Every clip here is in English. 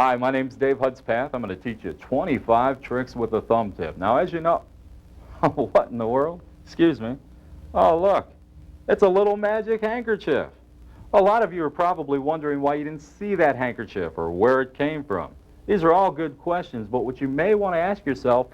Hi, my name's Dave Hudspeth. I'm going to teach you 25 tricks with a thumb tip. Now, as you know, what in the world? Excuse me. Oh, look, it's a little magic handkerchief. A lot of you are probably wondering why you didn't see that handkerchief or where it came from. These are all good questions, but what you may want to ask yourself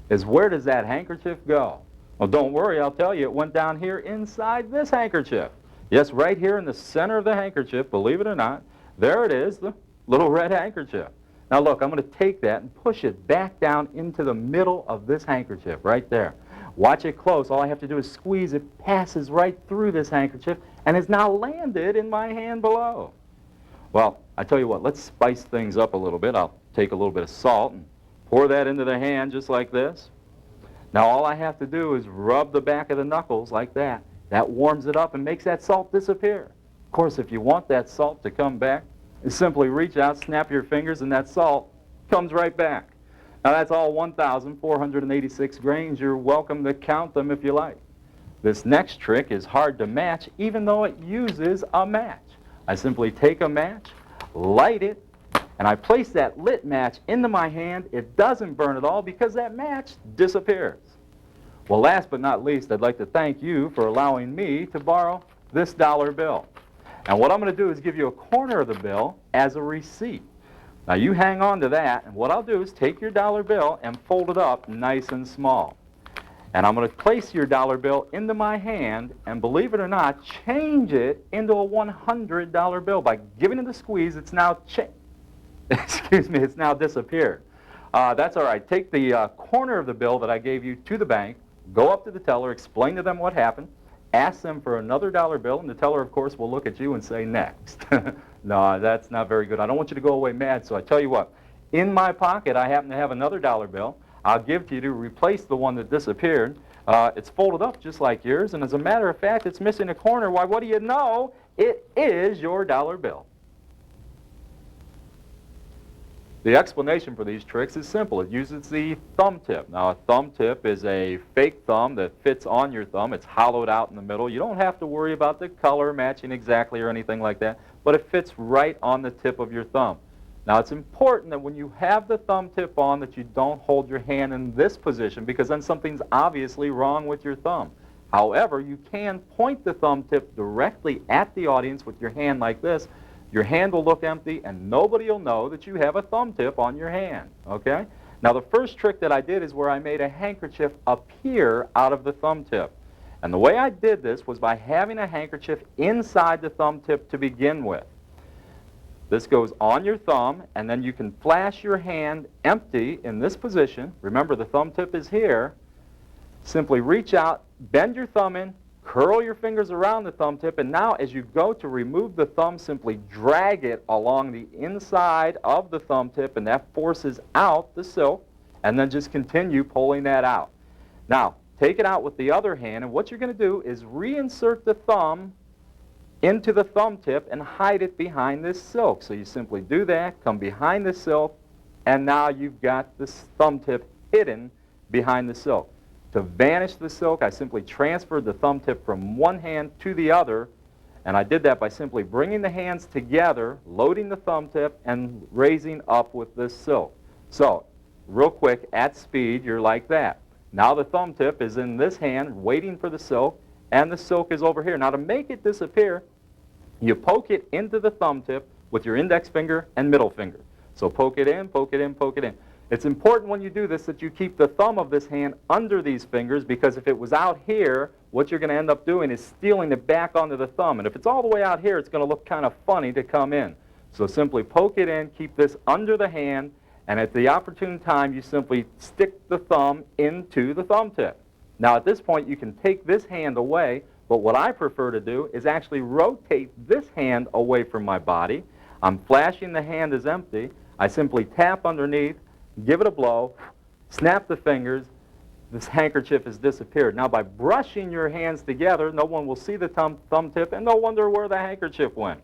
is, where does that handkerchief go? Well, don't worry, I'll tell you, it went down here inside this handkerchief. Yes, right here in the center of the handkerchief, believe it or not, there it is, the little red handkerchief. Now look, I'm going to take that and push it back down into the middle of this handkerchief, right there. Watch it close. All I have to do is squeeze. It passes right through this handkerchief and has now landed in my hand below. Well, I tell you what, let's spice things up a little bit. I'll take a little bit of salt and pour that into the hand just like this. Now all I have to do is rub the back of the knuckles like that. That warms it up and makes that salt disappear. Of course, if you want that salt to come back, you simply reach out, snap your fingers, and that salt comes right back. Now that's all 1,486 grains. You're welcome to count them if you like. This next trick is hard to match, even though it uses a match. I simply take a match, light it, and I place that lit match into my hand. It doesn't burn at all because that match disappears. Well, last but not least, I'd like to thank you for allowing me to borrow this dollar bill. And what I'm going to do is give you a corner of the bill as a receipt. Now you hang on to that, and what I'll do is take your dollar bill and fold it up nice and small. And I'm going to place your dollar bill into my hand, and believe it or not, change it into a $100 bill. By giving it a squeeze, it's now it's now disappeared. That's all right. Take the corner of the bill that I gave you to the bank, go up to the teller, explain to them what happened, ask them for another dollar bill, and the teller, of course, will look at you and say, next. No, that's not very good. I don't want you to go away mad, so I tell you what. In my pocket, I happen to have another dollar bill. I'll give to you to replace the one that disappeared. It's folded up just like yours, and as a matter of fact, it's missing a corner. Why, what do you know? It is your dollar bill. The explanation for these tricks is simple. It uses the thumb tip. Now, a thumb tip is a fake thumb that fits on your thumb. It's hollowed out in the middle. You don't have to worry about the color matching exactly or anything like that, but it fits right on the tip of your thumb. Now, it's important that when you have the thumb tip on that you don't hold your hand in this position, because then something's obviously wrong with your thumb. However, you can point the thumb tip directly at the audience with your hand like this. Your hand will look empty, and nobody will know that you have a thumb tip on your hand, okay? Now, the first trick that I did is where I made a handkerchief appear out of the thumb tip. And the way I did this was by having a handkerchief inside the thumb tip to begin with. This goes on your thumb, and then you can flash your hand empty in this position. Remember, the thumb tip is here. Simply reach out, bend your thumb in, curl your fingers around the thumb tip, and now as you go to remove the thumb, simply drag it along the inside of the thumb tip, and that forces out the silk, and then just continue pulling that out. Now, take it out with the other hand, and what you're going to do is reinsert the thumb into the thumb tip and hide it behind this silk. So you simply do that, come behind the silk, and now you've got this thumb tip hidden behind the silk. To vanish the silk, I simply transferred the thumb tip from one hand to the other, and I did that by simply bringing the hands together, loading the thumb tip, and raising up with this silk. So, real quick, at speed, you're like that. Now the thumb tip is in this hand, waiting for the silk, and the silk is over here. Now to make it disappear, you poke it into the thumb tip with your index finger and middle finger. So poke it in, poke it in, poke it in. It's important when you do this that you keep the thumb of this hand under these fingers, because if it was out here, what you're going to end up doing is stealing it back onto the thumb. And if it's all the way out here, it's going to look kind of funny to come in. So simply poke it in, keep this under the hand, and at the opportune time, you simply stick the thumb into the thumb tip. Now at this point, you can take this hand away, but what I prefer to do is actually rotate this hand away from my body. I'm flashing the hand as empty. I simply tap underneath, give it a blow, snap the fingers, this handkerchief has disappeared. Now by brushing your hands together, no one will see the thumb tip and they'll wonder where the handkerchief went.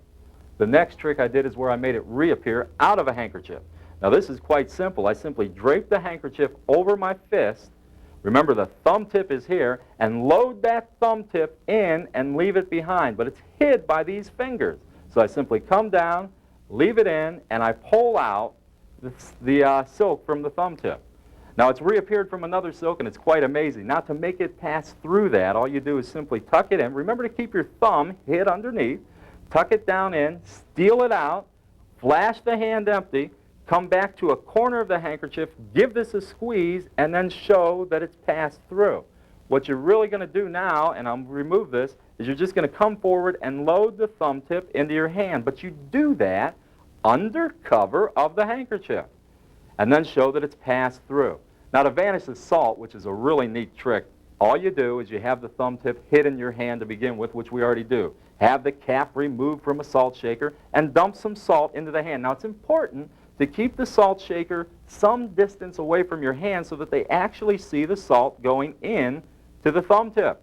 The next trick I did is where I made it reappear out of a handkerchief. Now this is quite simple. I simply drape the handkerchief over my fist. Remember, the thumb tip is here, and load that thumb tip in and leave it behind, but it's hid by these fingers. So I simply come down, leave it in, and I pull out the silk from the thumb tip. Now it's reappeared from another silk, and it's quite amazing. Now to make it pass through that, all you do is simply tuck it in. Remember to keep your thumb hid underneath. Tuck it down in, steal it out, flash the hand empty, come back to a corner of the handkerchief, give this a squeeze, and then show that it's passed through. What you're really going to do now, and I'll remove this, is you're just going to come forward and load the thumb tip into your hand. But you do that under cover of the handkerchief, and then show that it's passed through. Now to vanish the salt, which is a really neat trick, all you do is you have the thumb tip hid in your hand to begin with, which we already do. Have the cap removed from a salt shaker and dump some salt into the hand. Now it's important to keep the salt shaker some distance away from your hand so that they actually see the salt going in to the thumb tip.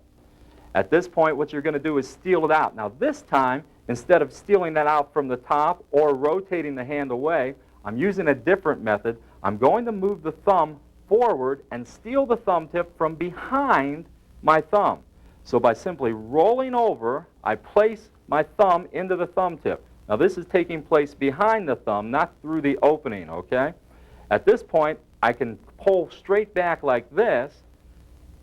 At this point, what you're going to do is steal it out. Now this time, instead of stealing that out from the top or rotating the hand away, I'm using a different method. I'm going to move the thumb forward and steal the thumb tip from behind my thumb. So by simply rolling over, I place my thumb into the thumb tip. Now this is taking place behind the thumb, not through the opening, okay? At this point, I can pull straight back like this,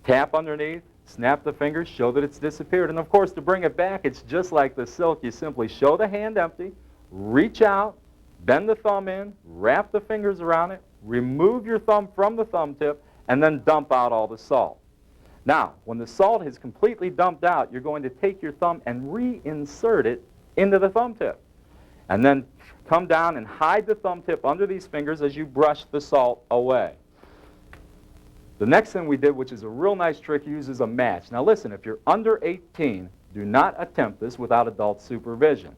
tap underneath, snap the fingers, show that it's disappeared. And of course, to bring it back, it's just like the silk. You simply show the hand empty, reach out, bend the thumb in, wrap the fingers around it, remove your thumb from the thumb tip, and then dump out all the salt. Now, when the salt is completely dumped out, you're going to take your thumb and reinsert it into the thumb tip. And then come down and hide the thumb tip under these fingers as you brush the salt away. The next thing we did, which is a real nice trick, uses a match. Now listen, if you're under 18, do not attempt this without adult supervision.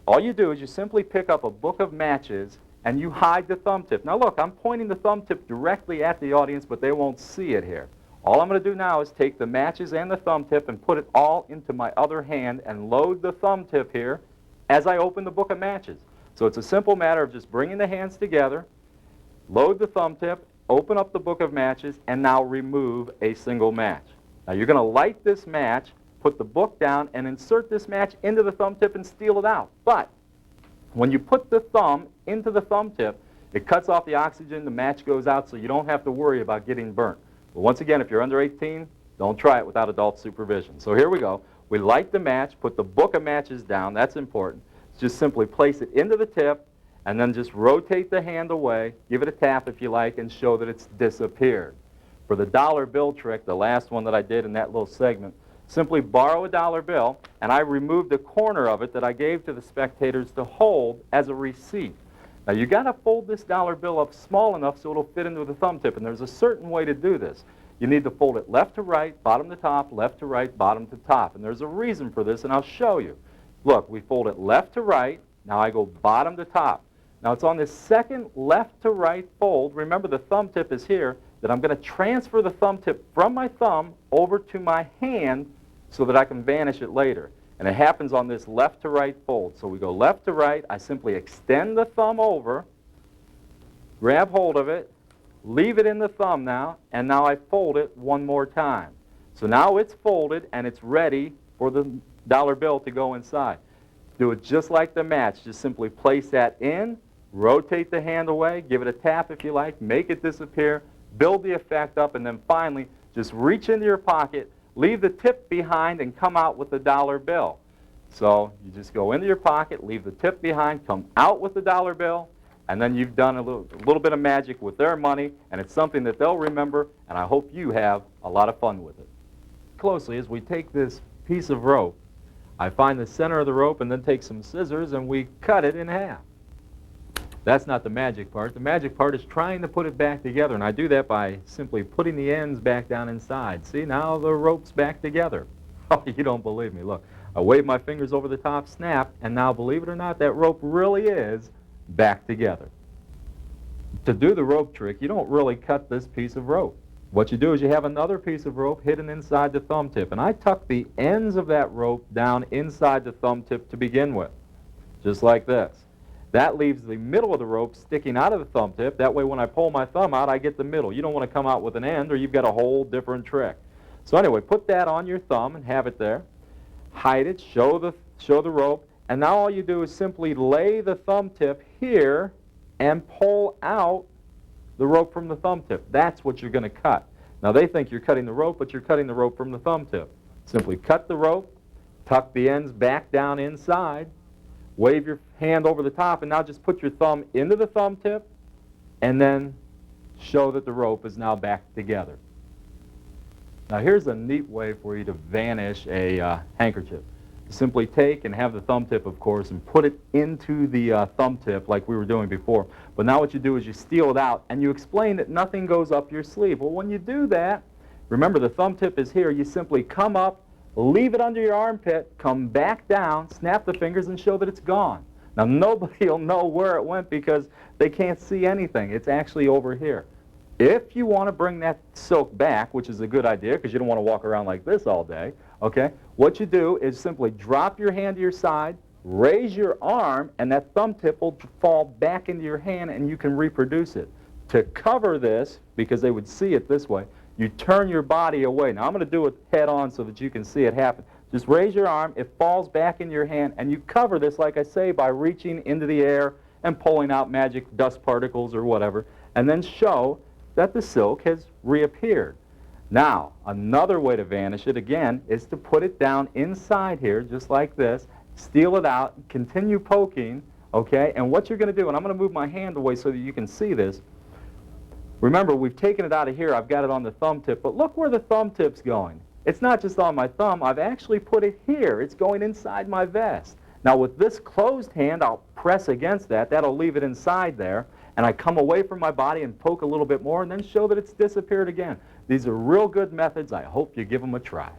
All you do is you simply pick up a book of matches and you hide the thumb tip. Now look, I'm pointing the thumb tip directly at the audience, but they won't see it here. All I'm going to do now is take the matches and the thumb tip and put it all into my other hand and load the thumb tip here as I open the book of matches. So it's a simple matter of just bringing the hands together, load the thumb tip, open up the book of matches, and now remove a single match. Now you're going to light this match, put the book down, and insert this match into the thumb tip and steal it out. But when you put the thumb into the thumb tip, it cuts off the oxygen, the match goes out, so you don't have to worry about getting burnt. But once again, if you're under 18, don't try it without adult supervision. So here we go. We light the match, put the book of matches down. That's important. Just simply place it into the tip, and then just rotate the hand away, give it a tap if you like, and show that it's disappeared. For the dollar bill trick, the last one that I did in that little segment, simply borrow a dollar bill, and I removed a corner of it that I gave to the spectators to hold as a receipt. Now you got to fold this dollar bill up small enough so it'll fit into the thumb tip, and there's a certain way to do this. You need to fold it left to right, bottom to top, left to right, bottom to top, and there's a reason for this, and I'll show you. Look, we fold it left to right, now I go bottom to top. Now it's on this second left to right fold, remember the thumb tip is here, that I'm going to transfer the thumb tip from my thumb over to my hand so that I can vanish it later. And it happens on this left to right fold. So we go left to right, I simply extend the thumb over, grab hold of it, leave it in the thumb now, and now I fold it one more time. So now it's folded and it's ready for the dollar bill to go inside. Do it just like the match. Just simply place that in, rotate the hand away, give it a tap if you like, make it disappear, build the effect up, and then finally just reach into your pocket, leave the tip behind, and come out with the dollar bill. So you just go into your pocket, leave the tip behind, come out with the dollar bill, and then you've done a little bit of magic with their money, and it's something that they'll remember, and I hope you have a lot of fun with it. Closely, as we take this piece of rope, I find the center of the rope and then take some scissors and we cut it in half. That's not the magic part. The magic part is trying to put it back together, and I do that by simply putting the ends back down inside. See, now the rope's back together. Oh, you don't believe me. Look, I wave my fingers over the top, snap, and now, believe it or not, that rope really is back together. To do the rope trick, you don't really cut this piece of rope. What you do is you have another piece of rope hidden inside the thumb tip, and I tuck the ends of that rope down inside the thumb tip to begin with, just like this. That leaves the middle of the rope sticking out of the thumb tip. That way when I pull my thumb out, I get the middle. You don't want to come out with an end or you've got a whole different trick. So anyway, put that on your thumb and have it there. Hide it, show the rope, and now all you do is simply lay the thumb tip here and pull out the rope from the thumb tip. That's what you're going to cut. Now they think you're cutting the rope, but you're cutting the rope from the thumb tip. Simply cut the rope, tuck the ends back down inside, wave your hand over the top, and now just put your thumb into the thumb tip, and then show that the rope is now back together. Now here's a neat way for you to vanish a handkerchief. Simply take and have the thumb tip, of course, and put it into the thumb tip like we were doing before. But now what you do is you steal it out, and you explain that nothing goes up your sleeve. Well, when you do that, remember the thumb tip is here. You simply come up, leave it under your armpit, come back down, snap the fingers, and show that it's gone. Now nobody will know where it went because they can't see anything. It's actually over here. If you want to bring that silk back, which is a good idea because you don't want to walk around like this all day, okay, what you do is simply drop your hand to your side, raise your arm, and that thumb tip will fall back into your hand and you can reproduce it. To cover this, because they would see it this way, you turn your body away. Now I'm going to do it head on so that you can see it happen. Just raise your arm, it falls back in your hand, and you cover this, like I say, by reaching into the air and pulling out magic dust particles or whatever, and then show that the silk has reappeared. Now, another way to vanish it, again, is to put it down inside here, just like this, steal it out, continue poking, okay? And what you're going to do, and I'm going to move my hand away so that you can see this. Remember, we've taken it out of here. I've got it on the thumb tip, but look where the thumb tip's going. It's not just on my thumb. I've actually put it here. It's going inside my vest. Now, with this closed hand, I'll press against that. That'll leave it inside there. And I come away from my body and poke a little bit more and then show that it's disappeared again. These are real good methods. I hope you give them a try.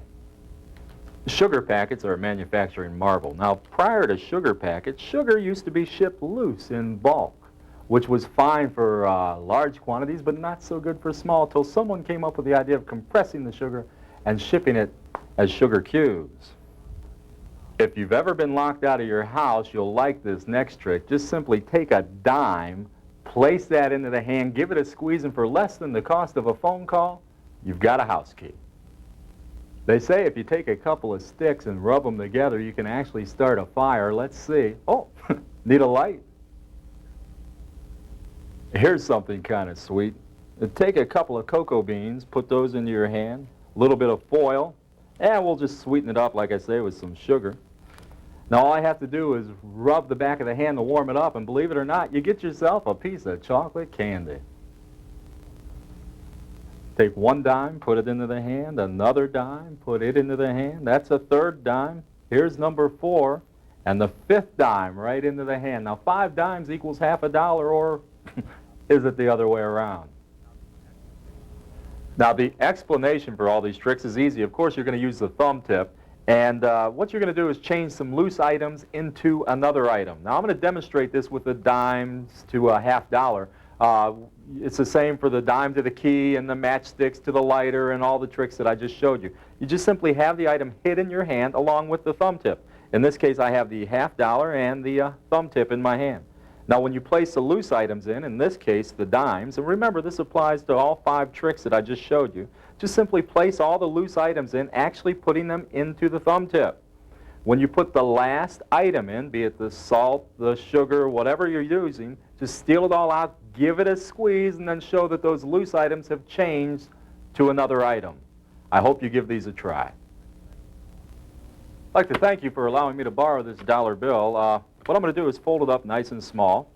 Sugar packets are a manufacturing marvel. Now, prior to sugar packets, sugar used to be shipped loose in bulk, which was fine for large quantities, but not so good for small, till someone came up with the idea of compressing the sugar and shipping it as sugar cubes. If you've ever been locked out of your house, you'll like this next trick. Just simply take a dime, place that into the hand, give it a squeeze, and for less than the cost of a phone call, you've got a house key. They say if you take a couple of sticks and rub them together, you can actually start a fire. Let's see. Oh, need a light? Here's something kind of sweet. Take a couple of cocoa beans, put those into your hand, a little bit of foil, and we'll just sweeten it up, like I say, with some sugar. Now all I have to do is rub the back of the hand to warm it up, and believe it or not, you get yourself a piece of chocolate candy. Take one dime, put it into the hand, another dime, put it into the hand. That's a third dime. Here's number 4, and the 5th dime right into the hand. Now 5 dimes equals half a dollar, or is it the other way around? Now the explanation for all these tricks is easy. Of course you're going to use the thumb tip. And what you're going to do is change some loose items into another item. Now, I'm going to demonstrate this with the dimes to a half dollar. It's the same for the dime to the key and the matchsticks to the lighter and all the tricks that I just showed you. You just simply have the item hid in your hand along with the thumb tip. In this case, I have the half dollar and the thumb tip in my hand. Now, when you place the loose items in this case, the dimes, and remember this applies to all 5 tricks that I just showed you, just simply place all the loose items in, actually putting them into the thumb tip. When you put the last item in, be it the salt, the sugar, whatever you're using, just steal it all out, give it a squeeze, and then show that those loose items have changed to another item. I hope you give these a try. I'd like to thank you for allowing me to borrow this dollar bill. What I'm going to do is fold it up nice and small,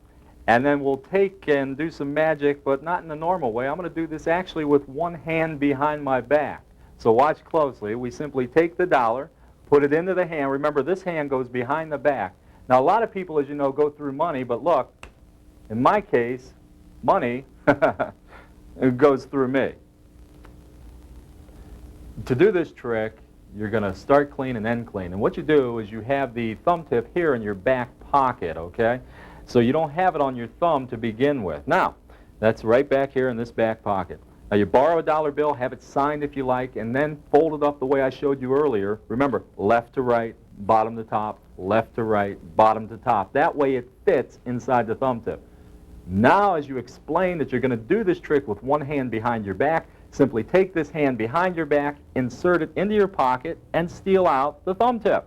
and then we'll take and do some magic, but not in the normal way. I'm going to do this actually with one hand behind my back. So watch closely. We simply take the dollar, put it into the hand. Remember, this hand goes behind the back. Now, a lot of people, as you know, go through money, but look, in my case, money it goes through me. To do this trick, you're going to start clean and end clean. And what you do is you have the thumb tip here in your back pocket, okay? So you don't have it on your thumb to begin with. Now, that's right back here in this back pocket. Now you borrow a dollar bill, have it signed if you like, and then fold it up the way I showed you earlier. Remember, left to right, bottom to top, left to right, bottom to top. That way it fits inside the thumb tip. Now, as you explain that you're going to do this trick with one hand behind your back, simply take this hand behind your back, insert it into your pocket, and steal out the thumb tip.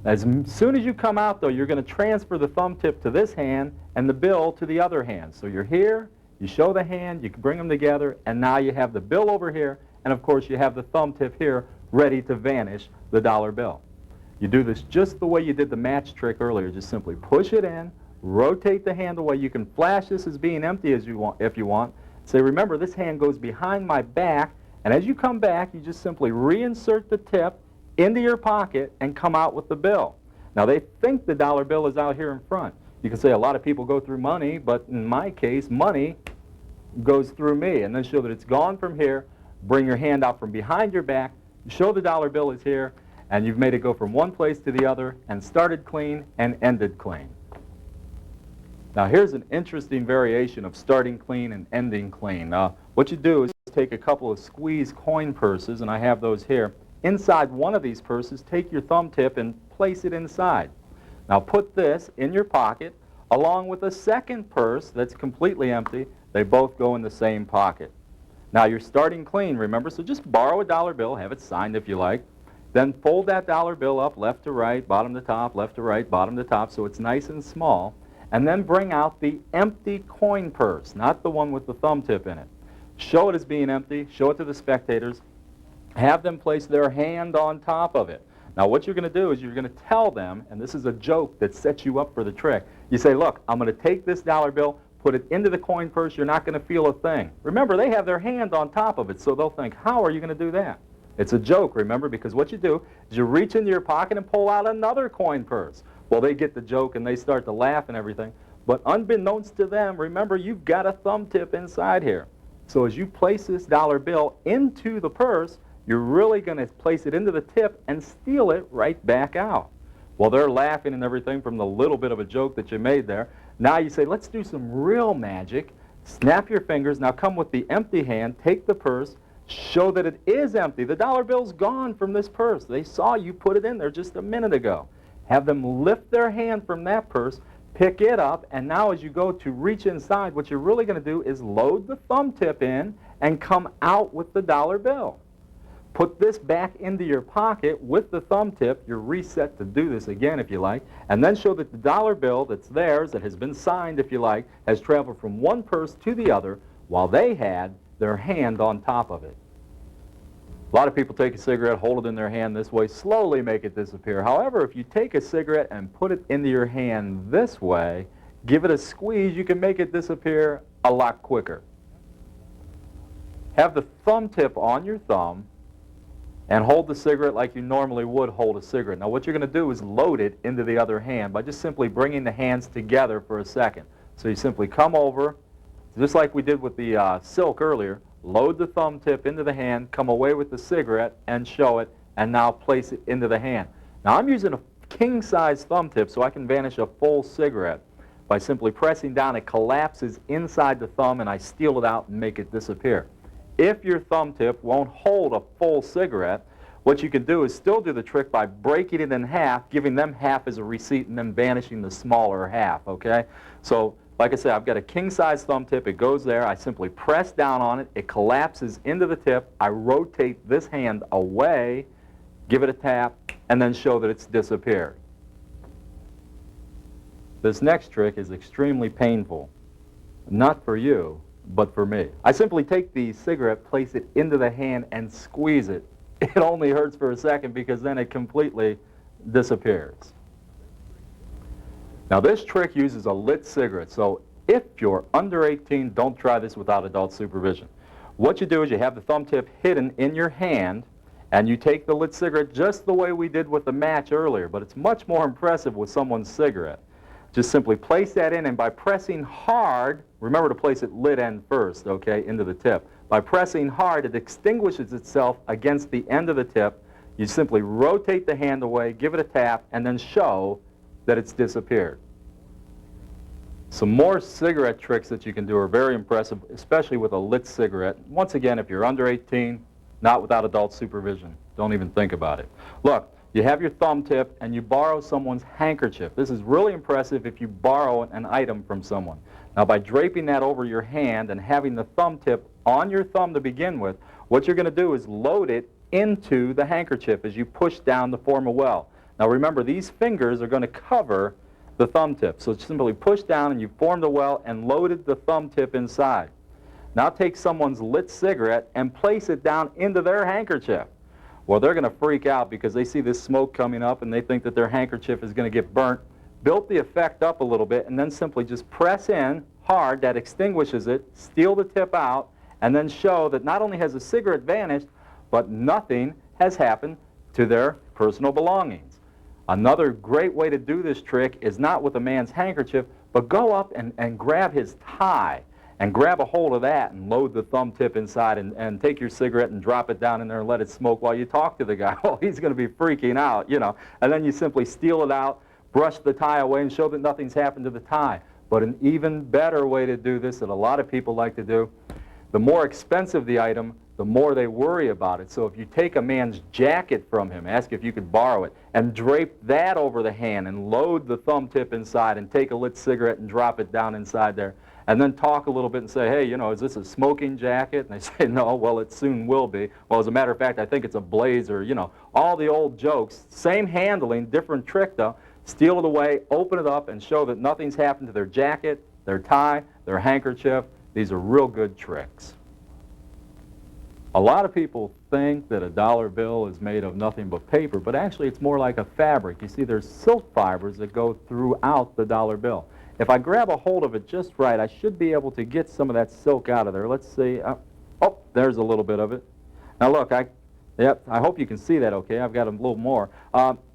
As soon as you come out, though, you're going to transfer the thumb tip to this hand and the bill to the other hand. So you're here, you show the hand, you can bring them together, and now you have the bill over here, and of course you have the thumb tip here ready to vanish the dollar bill. You do this just the way you did the match trick earlier. Just simply push it in, rotate the hand away. You can flash this as being empty as you want, if you want. Say, remember, this hand goes behind my back, and as you come back, you just simply reinsert the tip into your pocket and come out with the bill. Now, they think the dollar bill is out here in front. You can say a lot of people go through money, but in my case, money goes through me. And then show that it's gone from here. Bring your hand out from behind your back. Show the dollar bill is here, and you've made it go from one place to the other and started clean and ended clean. Now, here's an interesting variation of starting clean and ending clean. What you do is take a couple of squeeze coin purses, and I have those here. Inside one of these purses, take your thumb tip and place it inside. Now put this in your pocket along with a second purse that's completely empty. They both go in the same pocket. Now you're starting clean, remember, so just borrow a dollar bill, have it signed if you like, then fold that dollar bill up left to right, bottom to top, left to right, bottom to top, so it's nice and small, and then bring out the empty coin purse, not the one with the thumb tip in it. Show it as being empty, show it to the spectators, have them place their hand on top of it. Now what you're going to do is you're going to tell them, and this is a joke that sets you up for the trick. You say, look, I'm going to take this dollar bill, put it into the coin purse, you're not going to feel a thing. Remember, they have their hand on top of it, so they'll think, how are you going to do that? It's a joke, remember, because what you do is you reach into your pocket and pull out another coin purse. Well, they get the joke and they start to laugh and everything, but unbeknownst to them, remember, you've got a thumb tip inside here. So as you place this dollar bill into the purse, you're really going to place it into the tip and steal it right back out. Well, they're laughing and everything from the little bit of a joke that you made there. Now you say, let's do some real magic. Snap your fingers. Now come with the empty hand. Take the purse. Show that it is empty. The dollar bill's gone from this purse. They saw you put it in there just a minute ago. Have them lift their hand from that purse, pick it up, and now as you go to reach inside, what you're really going to do is load the thumb tip in and come out with the dollar bill. Put this back into your pocket with the thumb tip. You're reset to do this again if you like. And then show that the dollar bill that's theirs, that has been signed if you like, has traveled from one purse to the other while they had their hand on top of it. A lot of people take a cigarette, hold it in their hand this way, slowly make it disappear. However, if you take a cigarette and put it into your hand this way, give it a squeeze, you can make it disappear a lot quicker. Have the thumb tip on your thumb and hold the cigarette like you normally would hold a cigarette. Now what you're going to do is load it into the other hand by just simply bringing the hands together for a second. So you simply come over, just like we did with the silk earlier, load the thumb tip into the hand, come away with the cigarette and show it, and now place it into the hand. Now I'm using a king-size thumb tip so I can vanish a full cigarette. By simply pressing down, it collapses inside the thumb and I steal it out and make it disappear. If your thumb tip won't hold a full cigarette, what you can do is still do the trick by breaking it in half, giving them half as a receipt, and then vanishing the smaller half, okay? So, like I said, I've got a king-size thumb tip. It goes there. I simply press down on it. It collapses into the tip. I rotate this hand away, give it a tap, and then show that it's disappeared. This next trick is extremely painful. Not for you, but for me. I simply take the cigarette, place it into the hand, and squeeze it. It only hurts for a second because then it completely disappears. Now this trick uses a lit cigarette, so if you're under 18, don't try this without adult supervision. What you do is you have the thumb tip hidden in your hand, and you take the lit cigarette just the way we did with the match earlier, but it's much more impressive with someone's cigarette. Just simply place that in, and by pressing hard, remember to place it lit end first, okay, into the tip. By pressing hard, it extinguishes itself against the end of the tip. You simply rotate the hand away, give it a tap, and then show that it's disappeared. Some more cigarette tricks that you can do are very impressive, especially with a lit cigarette. Once again, if you're under 18, not without adult supervision. Don't even think about it. Look. You have your thumb tip and you borrow someone's handkerchief. This is really impressive if you borrow an item from someone. Now by draping that over your hand and having the thumb tip on your thumb to begin with, what you're going to do is load it into the handkerchief as you push down to form a well. Now remember, these fingers are going to cover the thumb tip. So simply push down and you formed a well and loaded the thumb tip inside. Now take someone's lit cigarette and place it down into their handkerchief. Well, they're going to freak out because they see this smoke coming up and they think that their handkerchief is going to get burnt. Build the effect up a little bit and then simply just press in hard. That extinguishes it. Steal the tip out and then show that not only has the cigarette vanished, but nothing has happened to their personal belongings. Another great way to do this trick is not with a man's handkerchief, but go up and grab his tie and grab a hold of that and load the thumb tip inside and take your cigarette and drop it down in there and let it smoke while you talk to the guy. Well, he's going to be freaking out, you know. And then you simply steal it out, brush the tie away, and show that nothing's happened to the tie. But an even better way to do this that a lot of people like to do, the more expensive the item, the more they worry about it. So if you take a man's jacket from him, ask if you could borrow it, and drape that over the hand and load the thumb tip inside and take a lit cigarette and drop it down inside there, and then talk a little bit and say, hey, you know, is this a smoking jacket? And they say, no, well, it soon will be. Well, as a matter of fact, I think it's a blazer, you know. All the old jokes, same handling, different trick though. Steal it away, open it up, and show that nothing's happened to their jacket, their tie, their handkerchief. These are real good tricks. A lot of people think that a dollar bill is made of nothing but paper, but actually it's more like a fabric. You see, there's silk fibers that go throughout the dollar bill. If I grab a hold of it just right, I should be able to get some of that silk out of there. Let's see. Oh, there's a little bit of it. Now look, I hope you can see that okay. I've got a little more.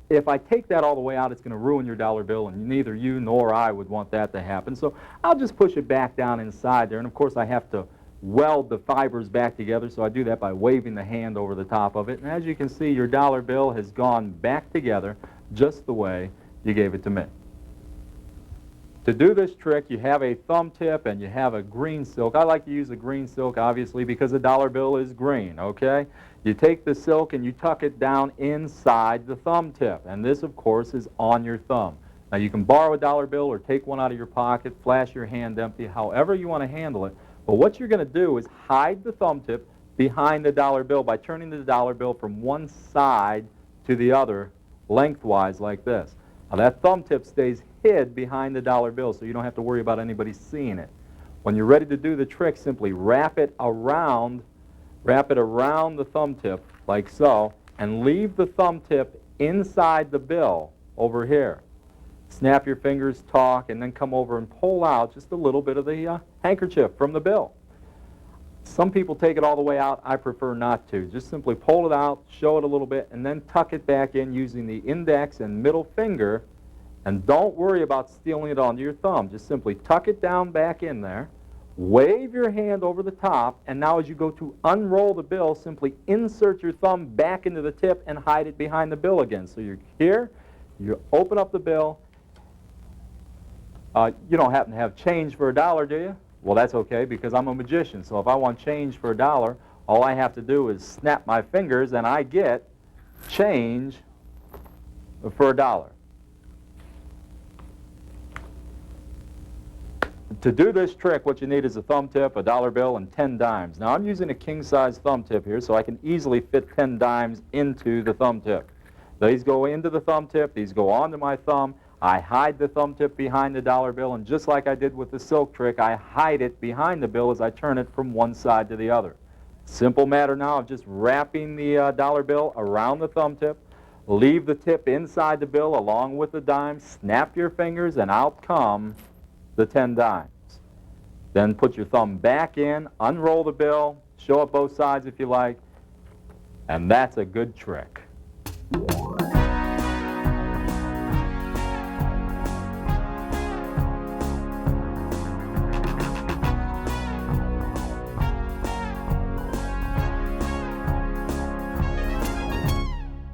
If I take that all the way out, it's going to ruin your dollar bill, and neither you nor I would want that to happen. So I'll just push it back down inside there, and of course I have to weld the fibers back together, so I do that by waving the hand over the top of it. And as you can see, your dollar bill has gone back together just the way you gave it to me. To do this trick, you have a thumb tip and you have a green silk. I like to use a green silk, obviously, because a dollar bill is green, okay? You take the silk and you tuck it down inside the thumb tip, and this, of course, is on your thumb. Now, you can borrow a dollar bill or take one out of your pocket, flash your hand empty, however you want to handle it. But what you're going to do is hide the thumb tip behind the dollar bill by turning the dollar bill from one side to the other lengthwise like this. Now, that thumb tip stays hid behind the dollar bill, so you don't have to worry about anybody seeing it. When you're ready to do the trick, simply wrap it around the thumb tip like so, and leave the thumb tip inside the bill over here. Snap your fingers, talk, and then come over and pull out just a little bit of the handkerchief from the bill. Some people take it all the way out. I prefer not to. Just simply pull it out, show it a little bit, and then tuck it back in using the index and middle finger. And don't worry about stealing it onto your thumb. Just simply tuck it down back in there, wave your hand over the top, and now as you go to unroll the bill, simply insert your thumb back into the tip and hide it behind the bill again. So you're here, you open up the bill. You don't happen to have change for $1, do you? Well, that's okay, because I'm a magician. So if I want change for $1, all I have to do is snap my fingers and I get change for $1. To do this trick, what you need is a thumb tip, a dollar bill, and 10 dimes. Now, I'm using a king-size thumb tip here, so I can easily fit 10 dimes into the thumb tip. These go into the thumb tip. These go onto my thumb. I hide the thumb tip behind the dollar bill, and just like I did with the silk trick, I hide it behind the bill as I turn it from one side to the other. Simple matter now of just wrapping the dollar bill around the thumb tip, leave the tip inside the bill along with the dimes, snap your fingers, and out come the 10 dimes. Then put your thumb back in, unroll the bill, show it both sides if you like, and that's a good trick.